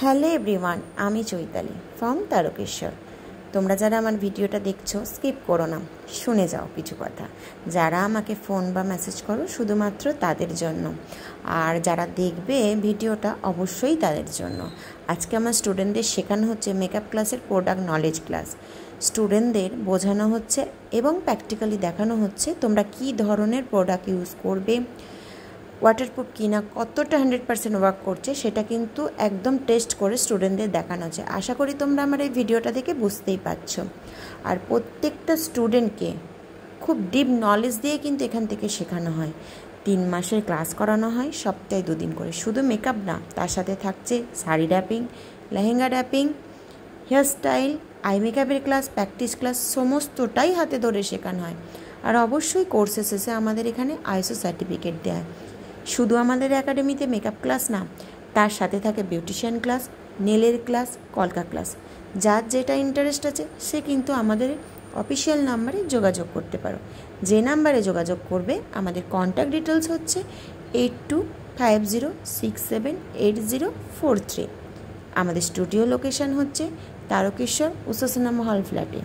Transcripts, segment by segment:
Hello everyone, আমি Chaitali from Tarakeswar. তোমরা যারা আমার ভিডিওটা দেখছো স্কিপ করো না, শুনে যাও কিছু কথা। যারা আমাকে ফোন বা মেসেজ করো শুধুমাত্র তাদের জন্য, আর যারা দেখবে ভিডিওটা অবশ্যই তাদের জন্য। আজকে আমার স্টুডেন্টদের শেখানো হচ্ছে মেকআপ ক্লাসের প্রোডাক্ট নলেজ ক্লাস। স্টুডেন্টদের বোঝানো হচ্ছে এবং প্র্যাকটিক্যালি দেখানো হচ্ছে তোমরা কী ধরনের প্রোডাক্ট ইউজ করবে, ওয়াটারপ্রুফ কিনা, কতটা 100% ওয়ার্ক করছে সেটা কিন্তু একদম টেস্ট করে স্টুডেন্টদের দেখানো হচ্ছে। আশা করি তোমরা আমার এই ভিডিওটা দেখে বুঝতেই পারছো। আর প্রত্যেকটা স্টুডেন্টকে খুব ডিপ নলেজ দিয়ে কিন্তু এখান থেকে শেখানো হয়। 3 মাসের ক্লাস করানো হয়, সপ্তাহে 2 দিন করে। শুধু মেকআপ না, তার সাথে থাকছে sari wrapping, lehenga wrapping, hairstyle, I মেকআপের ক্লাস, প্র্যাকটিস ক্লাস, সমস্তটাই হাতে ধরে শেখানো হয়। আর অবশ্যই কোর্সের শেষে আমাদের এখানে আইএসও সার্টিফিকেট দেয়। শুধু আমাদের একাডেমিতে মেকআপ ক্লাস না, তার সাথে থাকে বিউটিশিয়ান ক্লাস, নেলের ক্লাস, কলকা ক্লাস। যার যেটা ইন্টারেস্ট আছে সে কিন্তু আমাদের অফিসিয়াল নাম্বারে যোগাযোগ করতে পারো। যে নাম্বারে যোগাযোগ করবে, আমাদের কন্ট্যাক্ট ডিটেলস হচ্ছে 8250678043। আমাদের স্টুডিও লোকেশান হচ্ছে তারকেশ্বর উষা হল ফ্ল্যাটে।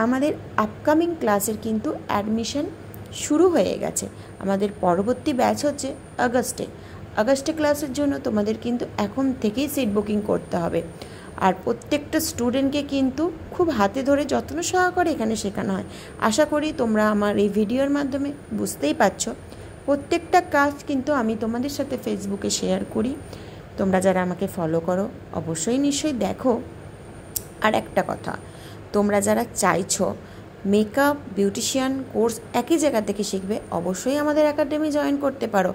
আমাদের আপকামিং ক্লাসের কিন্তু অ্যাডমিশন শুরু হয়ে গেছে। আমাদের পরবর্তী ব্যাচ হচ্ছে আগস্টে ক্লাসের জন্য তোমাদের কিন্তু এখন থেকেই সিট বুকিং করতে হবে। আর প্রত্যেকটা স্টুডেন্টকে কিন্তু খুব হাতে ধরে যত্ন সহকারে এখানে শেখানো হয়। আশা করি তোমরা আমার এই ভিডিওর মাধ্যমে বুঝতেই পারছো। প্রত্যেকটা কাজ কিন্তু আমি তোমাদের সাথে ফেসবুকে শেয়ার করি। তোমরা যারা আমাকে ফলো করো অবশ্যই নিশ্চয়ই দেখো। আর একটা কথা, তোমরা যারা চাইছো মেকআপ বিউটিশিয়ান কোর্স একই জায়গা থেকে শিখবে, অবশ্যই আমাদের একাডেমি জয়েন করতে পারো।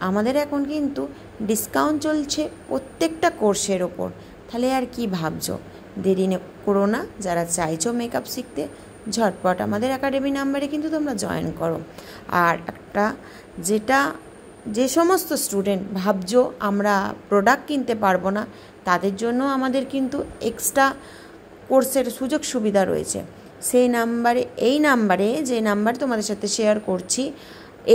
আমাদের এখন কিন্তু ডিসকাউন্ট চলছে প্রত্যেকটা কোর্সের ওপর। তাহলে আর কি ভাবছো? দেরি করো না। যারা চাইছো মেকআপ শিখতে, ঝটপট আমাদের একাডেমি নাম্বারে কিন্তু তোমরা জয়েন করো। আর একটা যে সমস্ত স্টুডেন্ট ভাবছো আমরা প্রোডাক্ট কিনতে পারবো না, তাদের জন্য আমাদের কিন্তু এক্সট্রা কোর্সের সুযোগ সুবিধা রয়েছে। এই নাম্বারে যে নাম্বার তোমাদের সাথে শেয়ার করছি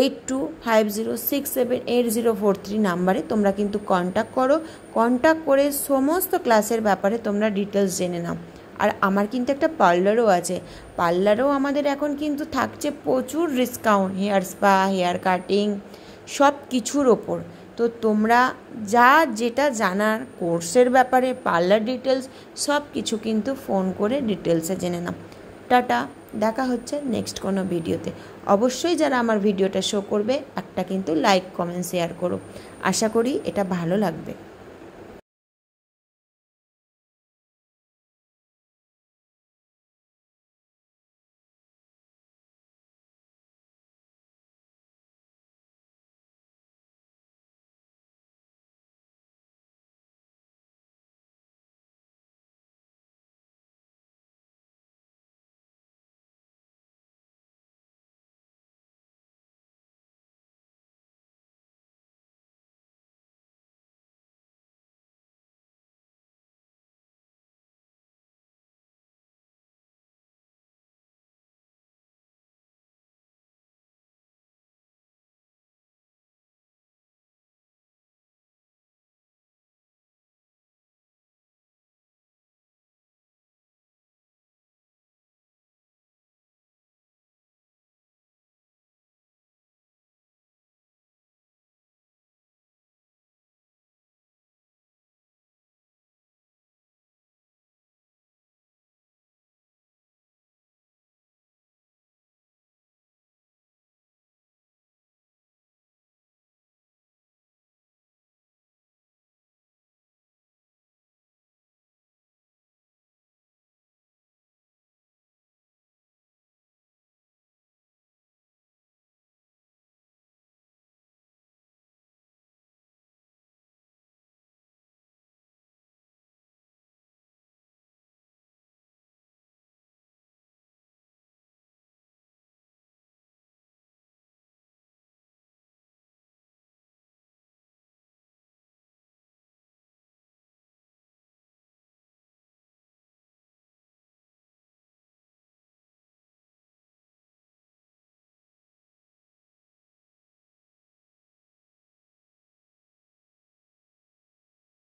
8250678043 নাম্বারে তোমরা কিন্তু কন্ট্যাক্ট করে সমস্ত ক্লাসের ব্যাপারে তোমরা ডিটেলস জেনে নাও। আর আমার কিন্তু একটা পার্লারও আছে। পার্লারও আমাদের এখন কিন্তু থাকছে প্রচুর discount, hair spa, hair cutting, সব কিছুর ওপর। তো তোমরা যেটা জানার কোর্সের ব্যাপারে, পার্লার ডিটেলস, সব কিছু কিন্তু ফোন করে ডিটেলসে জেনে নাও। টাটা, দেখা হচ্ছে নেক্সট কোনো ভিডিওতে। অবশ্যই যারা আমার ভিডিওটা শো করবে একটা কিন্তু লাইক, কমেন্ট, শেয়ার করো। আশা করি এটা ভালো লাগবে।